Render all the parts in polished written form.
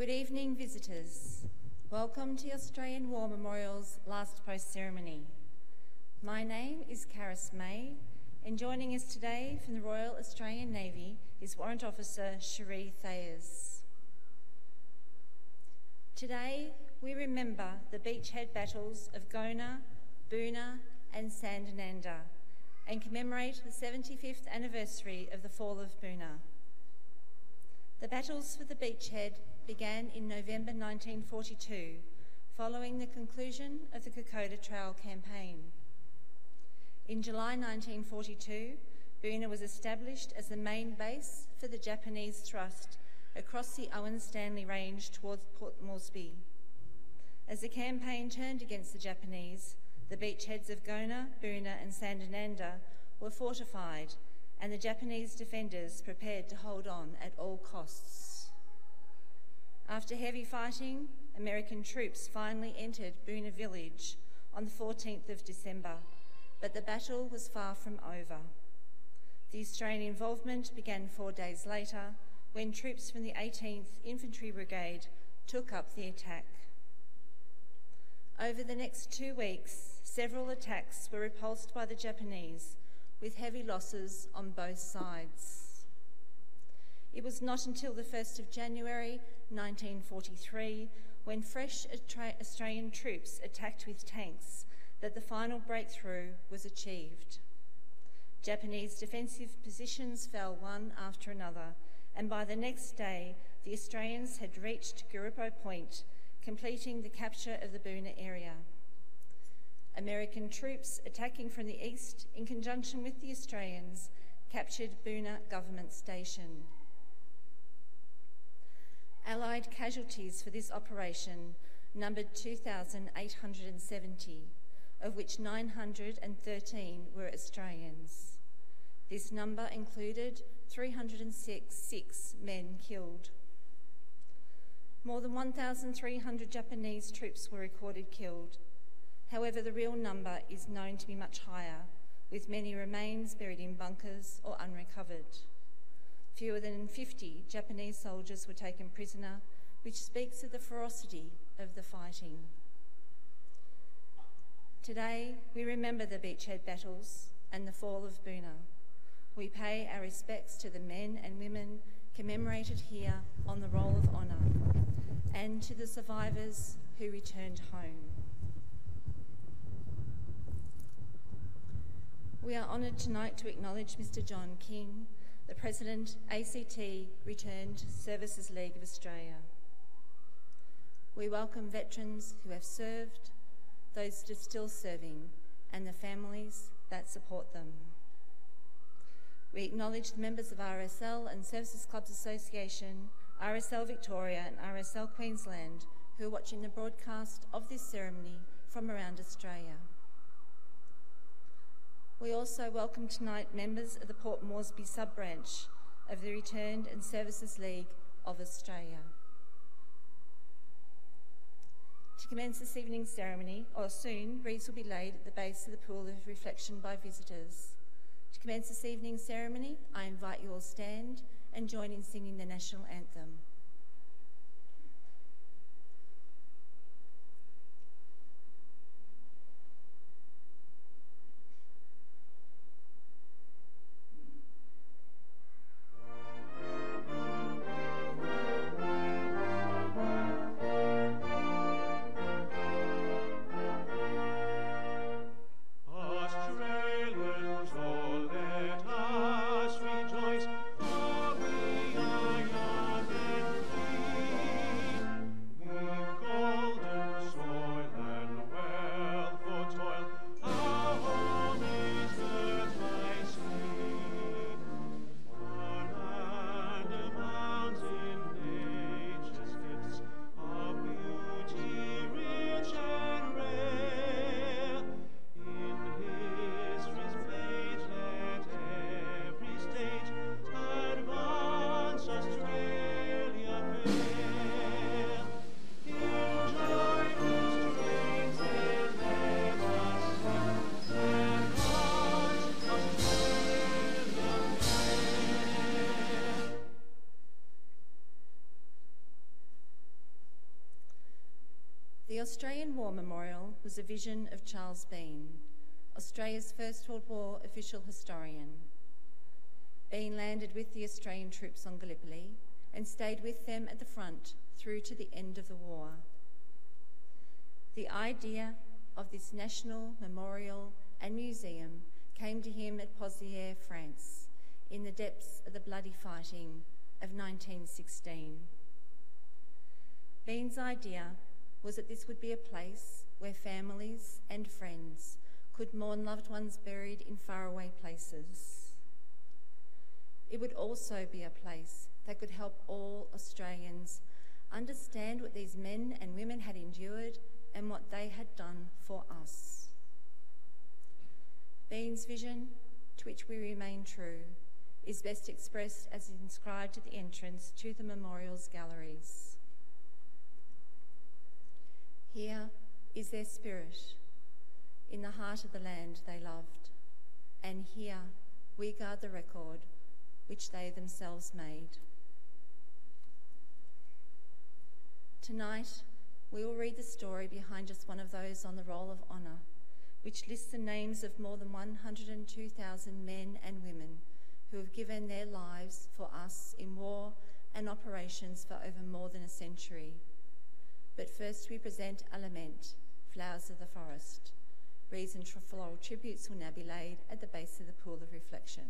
Good evening, visitors. Welcome to the Australian War Memorial's last post ceremony. My name is Caris May, and joining us today from the Royal Australian Navy is Warrant Officer Cherie Thayers. Today, we remember the beachhead battles of Gona, Boona and Sandananda and commemorate the 75th anniversary of the fall of Boona. The battles for the beachhead began in November 1942, following the conclusion of the Kokoda Trail campaign. In July 1942, Boona was established as the main base for the Japanese thrust across the Owen Stanley Range towards Port Moresby. As the campaign turned against the Japanese, the beachheads of Gona, Boona and Sandananda were fortified, and the Japanese defenders prepared to hold on at all costs. After heavy fighting, American troops finally entered Boona village on the 14th of December, but the battle was far from over. The Australian involvement began 4 days later, when troops from the 18th Infantry Brigade took up the attack. Over the next 2 weeks, several attacks were repulsed by the Japanese, with heavy losses on both sides. It was not until the 1st of January 1943, when fresh Australian troops attacked with tanks, that the final breakthrough was achieved. Japanese defensive positions fell one after another, and by the next day, the Australians had reached Gurupo Point, completing the capture of the Boona area. American troops attacking from the east, in conjunction with the Australians, captured Boona Government Station. Allied casualties for this operation numbered 2,870, of which 913 were Australians. This number included 306 men killed. More than 1,300 Japanese troops were recorded killed. However, the real number is known to be much higher, with many remains buried in bunkers or unrecovered. Fewer than 50 Japanese soldiers were taken prisoner, which speaks of the ferocity of the fighting. Today, we remember the beachhead battles and the fall of Boona. We pay our respects to the men and women commemorated here on the Roll of Honour, and to the survivors who returned home. We are honoured tonight to acknowledge Mr. John King, the President, ACT Returned Services League of Australia. We welcome veterans who have served, those that are still serving, and the families that support them. We acknowledge the members of RSL and Services Clubs Association, RSL Victoria and RSL Queensland who are watching the broadcast of this ceremony from around Australia. We also welcome tonight members of the Port Moresby sub-branch of the Returned and Services League of Australia. To commence this evening's ceremony, or soon, wreaths will be laid at the base of the pool of reflection by visitors. To commence this evening's ceremony, I invite you all stand and join in singing the national anthem. Australians, oh let us rejoice, for we are young in The Australian War Memorial was a vision of Charles Bean, Australia's First World War official historian. Bean landed with the Australian troops on Gallipoli and stayed with them at the front through to the end of the war. The idea of this national memorial and museum came to him at Pozières, France, in the depths of the bloody fighting of 1916. Bean's idea was that this would be a place where families and friends could mourn loved ones buried in faraway places. It would also be a place that could help all Australians understand what these men and women had endured and what they had done for us. Bean's vision, to which we remain true, is best expressed as inscribed at the entrance to the memorial's galleries. Here is their spirit, in the heart of the land they loved, and here we guard the record which they themselves made. Tonight, we will read the story behind just one of those on the Roll of Honour, which lists the names of more than 102,000 men and women who have given their lives for us in war and operations for over more than a century. But first we present a lament, Flowers of the Forest. Wreaths and floral tributes will now be laid at the base of the pool of reflection.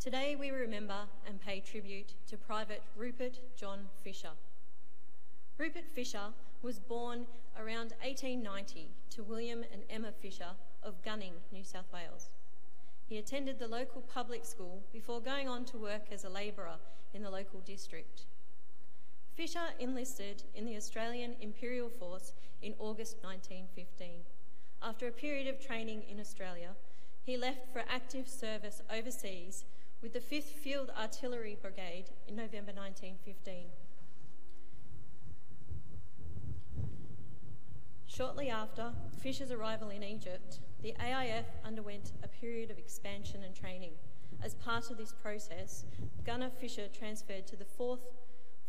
Today we remember and pay tribute to Private Rupert John Fisher. Rupert Fisher was born around 1890 to William and Emma Fisher of Gunning, New South Wales. He attended the local public school before going on to work as a labourer in the local district. Fisher enlisted in the Australian Imperial Force in August 1915. After a period of training in Australia, he left for active service overseas with the 5th Field Artillery Brigade in November 1915. Shortly after Fisher's arrival in Egypt, the AIF underwent a period of expansion and training. As part of this process, Gunner Fisher transferred to the 4th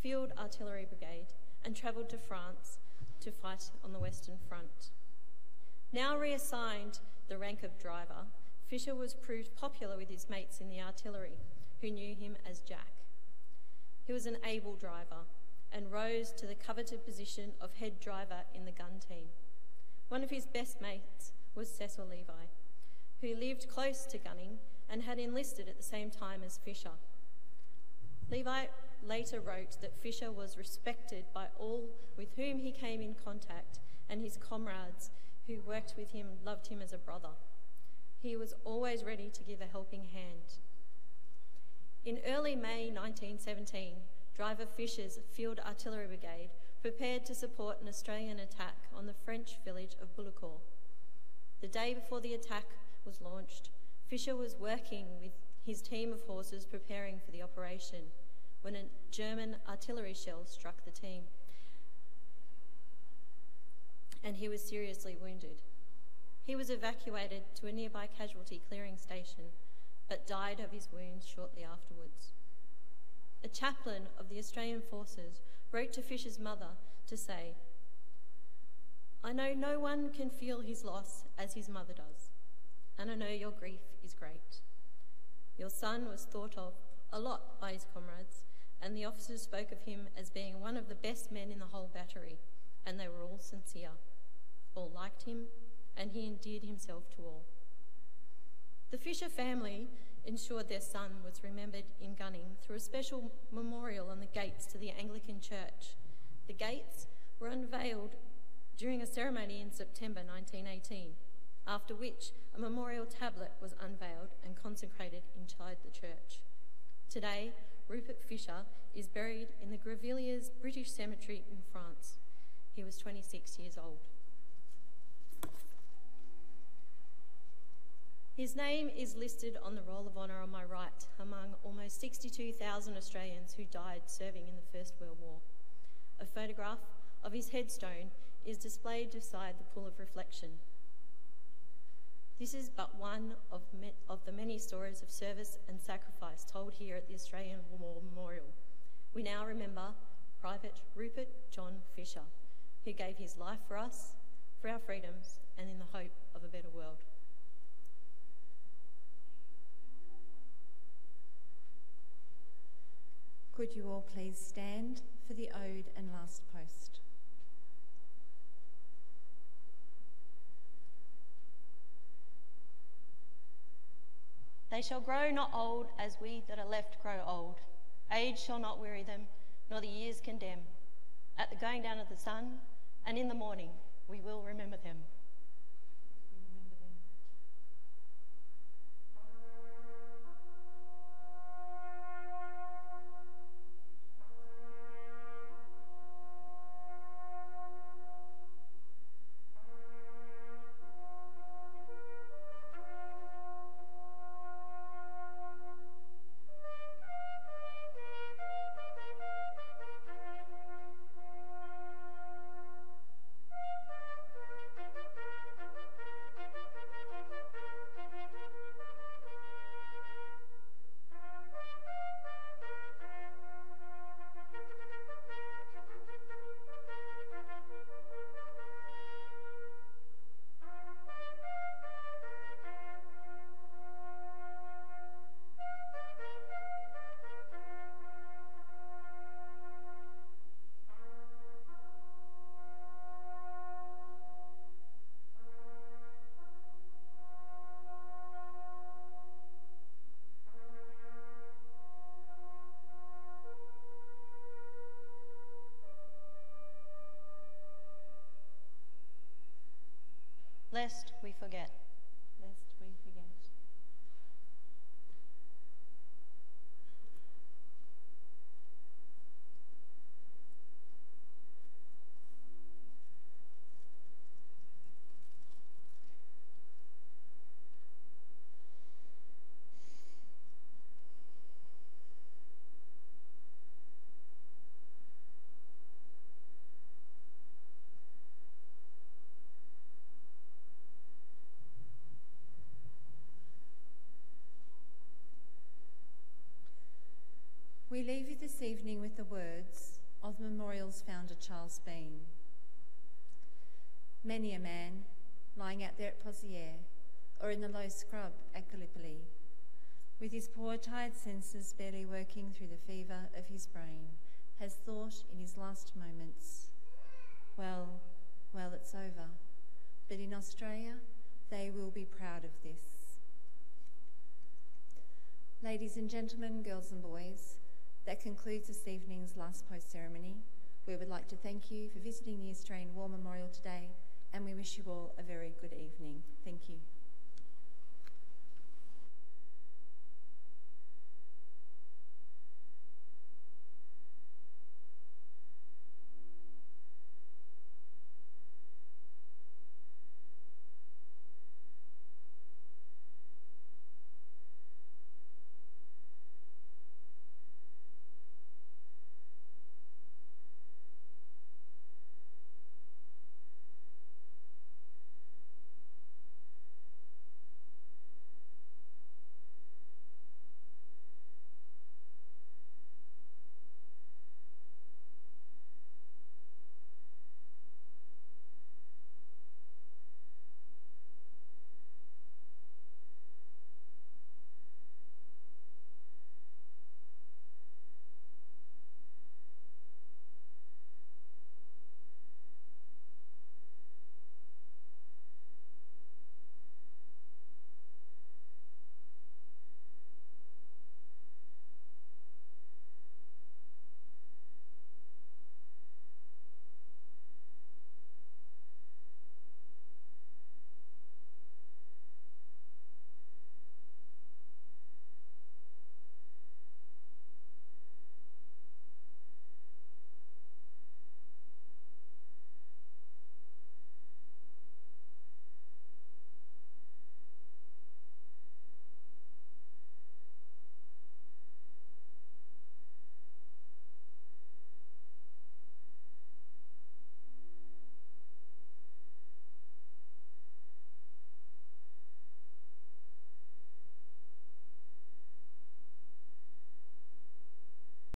Field Artillery Brigade and travelled to France to fight on the Western Front. Now reassigned the rank of driver, Fisher was proved popular with his mates in the artillery, who knew him as Jack. He was an able driver and rose to the coveted position of head driver in the gun team. One of his best mates was Cecil Levi, who lived close to Gunning and had enlisted at the same time as Fisher. Levi later wrote that Fisher was respected by all with whom he came in contact, and his comrades who worked with him loved him as a brother. He was always ready to give a helping hand. In early May 1917, Driver Fisher's Field Artillery Brigade prepared to support an Australian attack on the French village of Bullecourt. The day before the attack was launched, Fisher was working with his team of horses preparing for the operation when a German artillery shell struck the team, and he was seriously wounded. He was evacuated to a nearby casualty clearing station, but died of his wounds shortly afterwards. A chaplain of the Australian Forces wrote to Fisher's mother to say, "I know no one can feel his loss as his mother does, and I know your grief is great. Your son was thought of a lot by his comrades, and the officers spoke of him as being one of the best men in the whole battery, and they were all sincere. All liked him, and he endeared himself to all." The Fisher family ensured their son was remembered in Gunning through a special memorial on the gates to the Anglican Church. The gates were unveiled during a ceremony in September 1918, after which a memorial tablet was unveiled and consecrated inside the church. Today, Rupert Fisher is buried in the Grevillers British Cemetery in France. He was 26 years old. His name is listed on the Roll of Honour on my right among almost 62,000 Australians who died serving in the First World War. A photograph of his headstone is displayed beside the pool of reflection. This is but one of the many stories of service and sacrifice told here at the Australian War Memorial. We now remember Private Rupert John Fisher, who gave his life for us, for our freedoms, and in the hope of a better world. Could you all please stand for the ode and last post? They shall grow not old as we that are left grow old. Age shall not weary them, nor the years condemn. At the going down of the sun, and in the morning, we will remember them. Lest we forget. Lest we forget. We leave you this evening with the words of the memorial's founder, Charles Bean. Many a man, lying out there at Pozières or in the low scrub at Gallipoli, with his poor tired senses barely working through the fever of his brain, has thought in his last moments, well, it's over. But in Australia, They will be proud of this. Ladies and gentlemen, girls and boys, that concludes this evening's last post ceremony. We would like to thank you for visiting the Australian War Memorial today, and we wish you all a very good evening. Thank you.